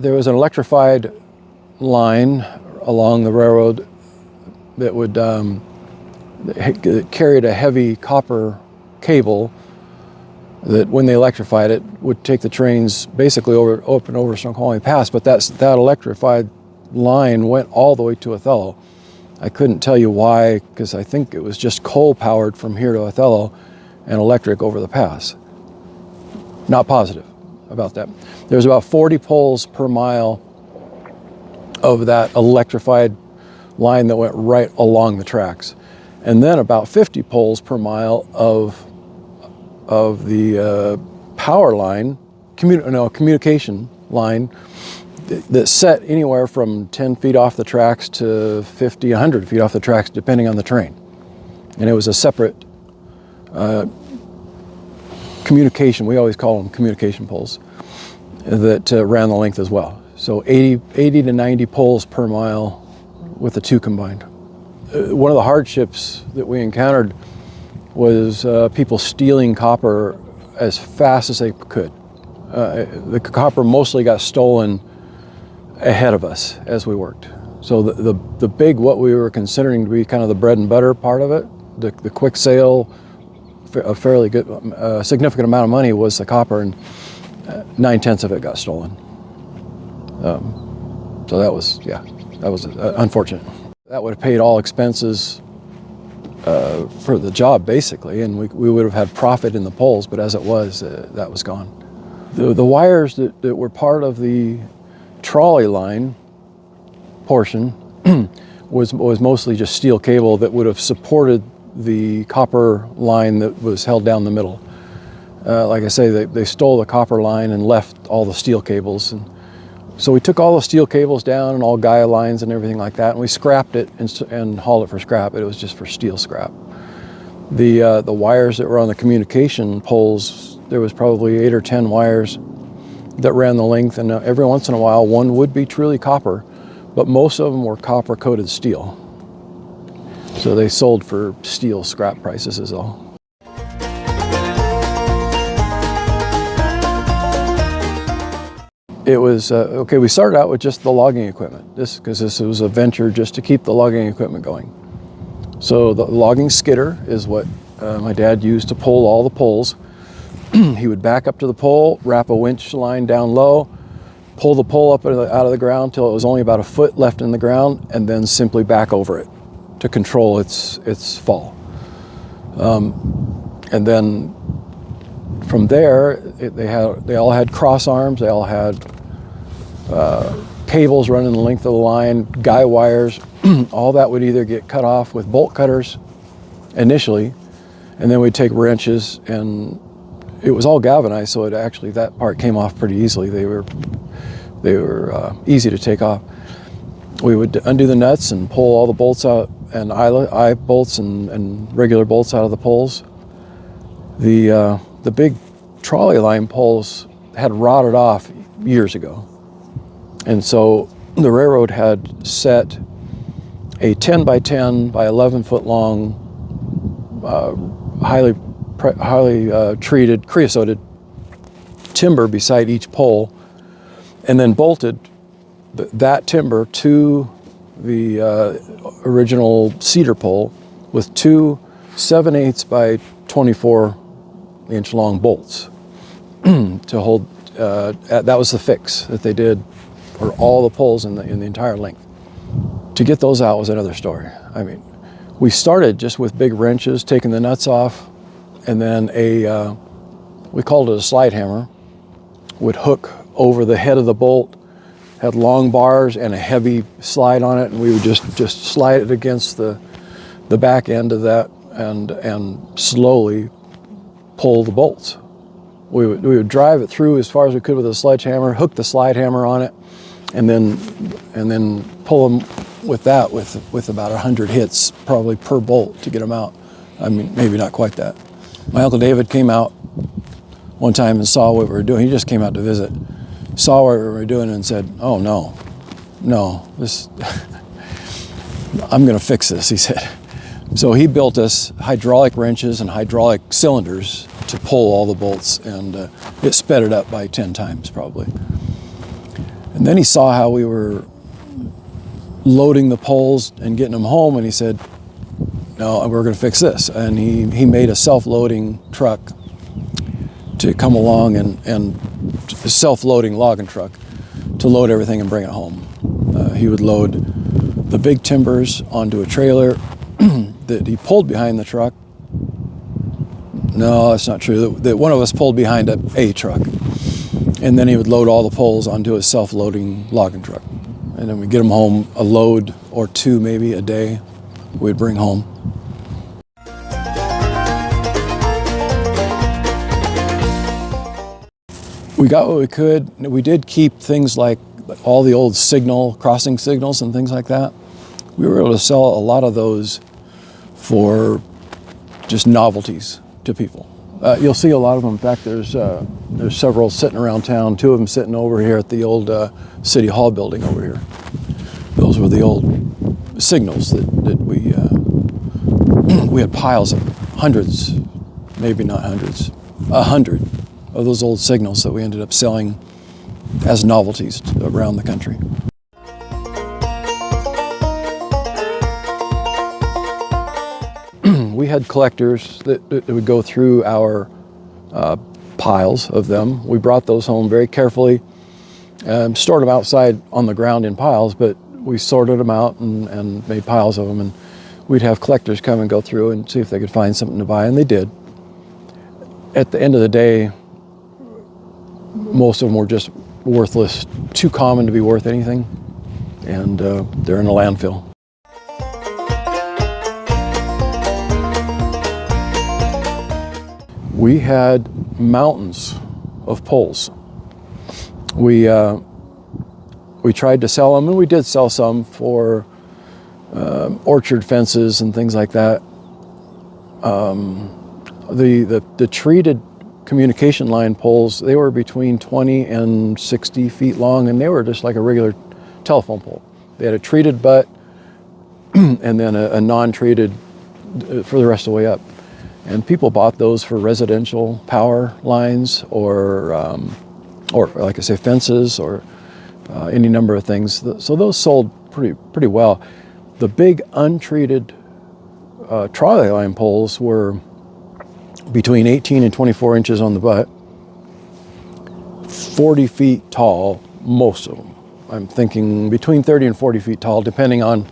there was an electrified line along the railroad that would that carried a heavy copper cable that, when they electrified it, would take the trains basically over Snoqualmie Pass. But that electrified line went all the way to Othello. I couldn't tell you why, because I think it was just coal powered from here to Othello and electric over the pass. Not positive about that. There's about 40 poles per mile of that electrified line that went right along the tracks. And then about 50 poles per mile of the power line, communication line that set anywhere from 10 feet off the tracks to 50, 100 feet off the tracks, depending on the train. And it was a separate communication, we always call them communication poles, that ran the length as well. So 80 to 90 poles per mile with the two combined. One of the hardships that we encountered was people stealing copper as fast as they could. The copper mostly got stolen ahead of us as we worked. So the big, what we were considering to be kind of the bread and butter part of it, the quick sale, a fairly good, significant amount of money was the copper, and 9/10 of it got stolen. So that was unfortunate. That would have paid all expenses for the job, basically, and we would have had profit in the poles, but as it was, that was gone. The wires that were part of the trolley line portion was mostly just steel cable that would have supported the copper line that was held down the middle. Like I say, they stole the copper line and left all the steel cables. And so we took all the steel cables down and all Gaia lines and everything like that, and we scrapped it and hauled it for scrap. It was just for steel scrap. The wires that were on the communication poles, there was probably 8 or 10 wires that ran the length, and every once in a while one would be truly copper, but most of them were copper coated steel. So they sold for steel scrap prices is all. It was, okay, we started out with just the logging equipment, because this was a venture just to keep the logging equipment going. So the logging skidder is what my dad used to pull all the poles. He would back up to the pole, wrap a winch line down low, pull the pole up out of the ground till it was only about a foot left in the ground, and then simply back over it to control its fall. And then from there, they all had cross arms, they all had cables running the length of the line, guy wires. All that would either get cut off with bolt cutters initially, and then we'd take wrenches, and it was all galvanized, so that part came off pretty easily. They were easy to take off. We would undo the nuts and pull all the bolts out, and eye bolts and regular bolts out of the poles. The big trolley line poles had rotted off years ago, and so the railroad had set a 10 by 10 by 11 foot long, highly treated, creosoted timber beside each pole, and then bolted that timber to the original cedar pole with two 7/8 by 24 inch long bolts to hold. That was the fix that they did for all the poles in the entire length. To get those out was another story. I mean, we started just with big wrenches, taking the nuts off, and then we called it a slide hammer, would hook over the head of the bolt, had long bars and a heavy slide on it, and we would just slide it against the back end of that and slowly pull the bolts. We would drive it through as far as we could with a sledgehammer, hook the slide hammer on it, and then pull them with that with about 100 hits probably per bolt to get them out. I mean, maybe not quite that. My Uncle David came out one time and saw what we were doing. He just came out to visit, saw what we were doing and said, "Oh no, this, I'm gonna fix this," he said. So he built us hydraulic wrenches and hydraulic cylinders to pull all the bolts, and it sped it up by 10 times probably. And then he saw how we were loading the poles and getting them home, and he said, no, we're going to fix this. And he made a self-loading truck to come along, and a self-loading logging truck to load everything and bring it home. He would load the big timbers onto a trailer that he pulled behind the truck. No, that's not true. That one of us pulled behind a truck. And then he would load all the poles onto a self-loading logging truck. And then we'd get them home, a load or two maybe a day we'd bring home. We got what we could. We did keep things like all the old crossing signals and things like that. We were able to sell a lot of those for just novelties to people. You'll see a lot of them. In fact, there's several sitting around town. Two of them sitting over here at the old City Hall building over here. Those were the old signals that we had piles of hundreds, maybe not hundreds, 100 of those old signals that we ended up selling as novelties around the country. We had collectors that would go through our piles of them. We brought those home very carefully, stored them outside on the ground in piles, but we sorted them out and made piles of them. And we'd have collectors come and go through and see if they could find something to buy, and they did. At the end of the day, most of them were just worthless, too common to be worth anything, and they're in a landfill. We had mountains of poles. We tried to sell them, and we did sell some for orchard fences and things like that. The treated communication line poles, they were between 20 and 60 feet long, and they were just like a regular telephone pole. They had a treated butt and then a non-treated for the rest of the way up. And people bought those for residential power lines or like I say, fences or any number of things. So those sold pretty well. The big untreated trolley line poles were between 18 and 24 inches on the butt, 40 feet tall, most of them. I'm thinking between 30 and 40 feet tall, depending on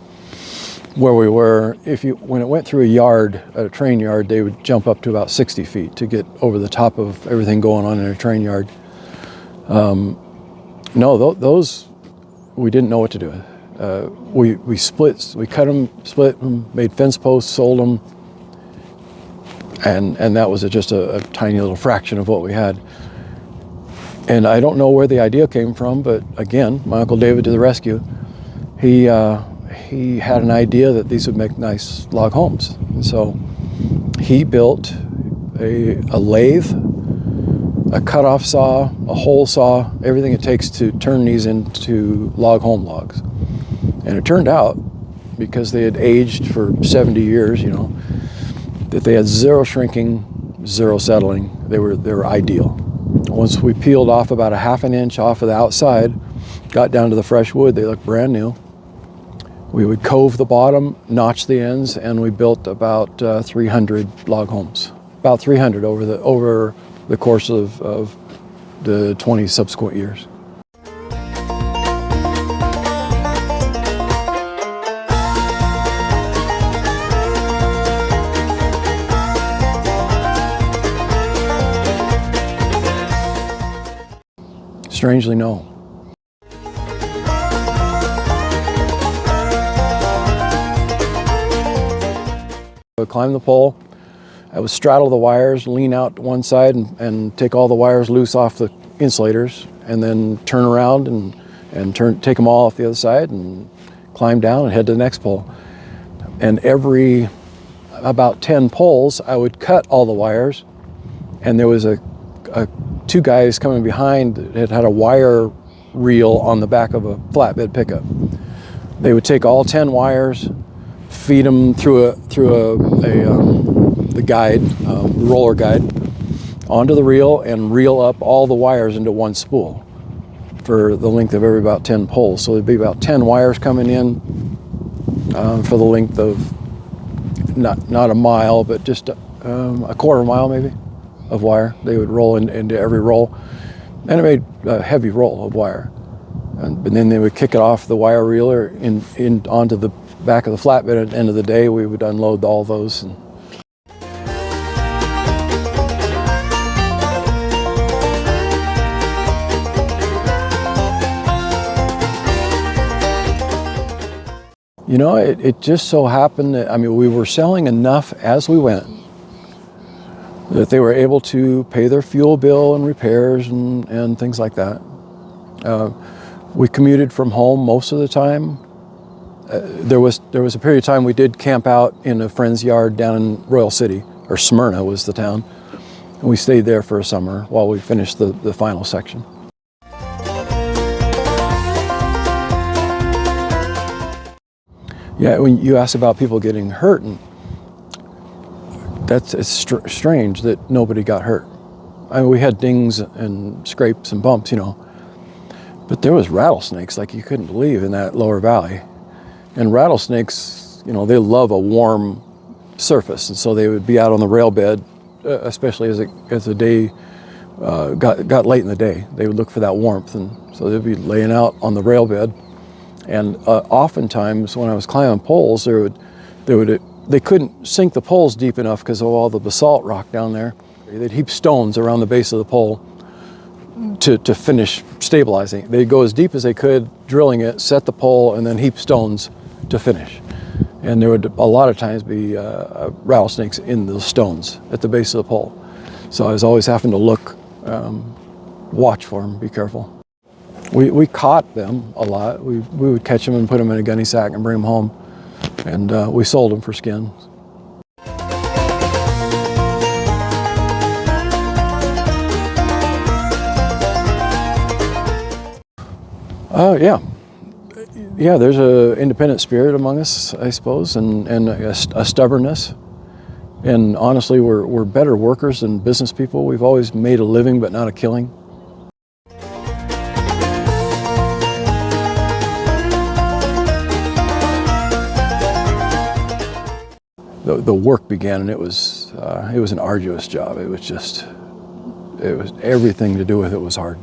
where we were. When it went through a yard, a train yard, they would jump up to about 60 feet to get over the top of everything going on in a train yard. No, those, we didn't know what to do with. We cut them, split them, made fence posts, sold them, and that was just a tiny little fraction of what we had. And I don't know where the idea came from, but again, my Uncle David to the rescue. He had an idea that these would make nice log homes. And so he built a lathe, a cutoff saw, a hole saw, everything it takes to turn these into log home logs. And it turned out, because they had aged for 70 years, that they had zero shrinking, zero settling. They were ideal. Once we peeled off about a half an inch off of the outside, got down to the fresh wood, they looked brand new. We would cove the bottom, notch the ends, and we built about 300 log homes. About 300 over the course of the 20 subsequent years. Strangely, no. I would climb the pole, I would straddle the wires, lean out to one side and take all the wires loose off the insulators, and then turn around and take them all off the other side and climb down and head to the next pole. And every about 10 poles, I would cut all the wires, and there was two guys coming behind that had a wire reel on the back of a flatbed pickup. They would take all 10 wires, feed them through the guide, roller guide, onto the reel and reel up all the wires into one spool. for the length of every about 10 poles. So there'd be about 10 wires coming in for the length of not a mile, but just a quarter mile maybe of wire. They would roll into every roll, and it made a heavy roll of wire. And then they would kick it off the wire reeler in onto the back of the flatbed. At the end of the day, we would unload all those. And you know, it just so happened that, I mean, we were selling enough as we went that they were able to pay their fuel bill and repairs and things like that. We commuted from home most of the time. There was a period of time we did camp out in a friend's yard down in Royal City, or Smyrna was the town. And we stayed there for a summer while we finished the final section. Yeah, when you ask about people getting hurt, and it's strange that nobody got hurt. I mean, we had dings and scrapes and bumps, you know, but there was rattlesnakes like you couldn't believe in that lower valley. And rattlesnakes, you know, they love a warm surface, and so they would be out on the rail bed, especially as the day got late in the day. They would look for that warmth, and so they'd be laying out on the rail bed. And oftentimes when I was climbing poles, they couldn't sink the poles deep enough because of all the basalt rock down there. They'd heap stones around the base of the pole to finish stabilizing. They'd go as deep as they could, drilling it, set the pole, and then heap stones to finish. And there would a lot of times be rattlesnakes in the stones at the base of the pole. So I was always having to look, watch for them, be careful. We caught them a lot. We would catch them and put them in a gunny sack and bring them home. And we sold them for skins. Yeah, there's an independent spirit among us, I suppose, and a stubbornness. And honestly, we're better workers than business people. We've always made a living, but not a killing. The work began, and it was an arduous job. It was everything to do with it was hard.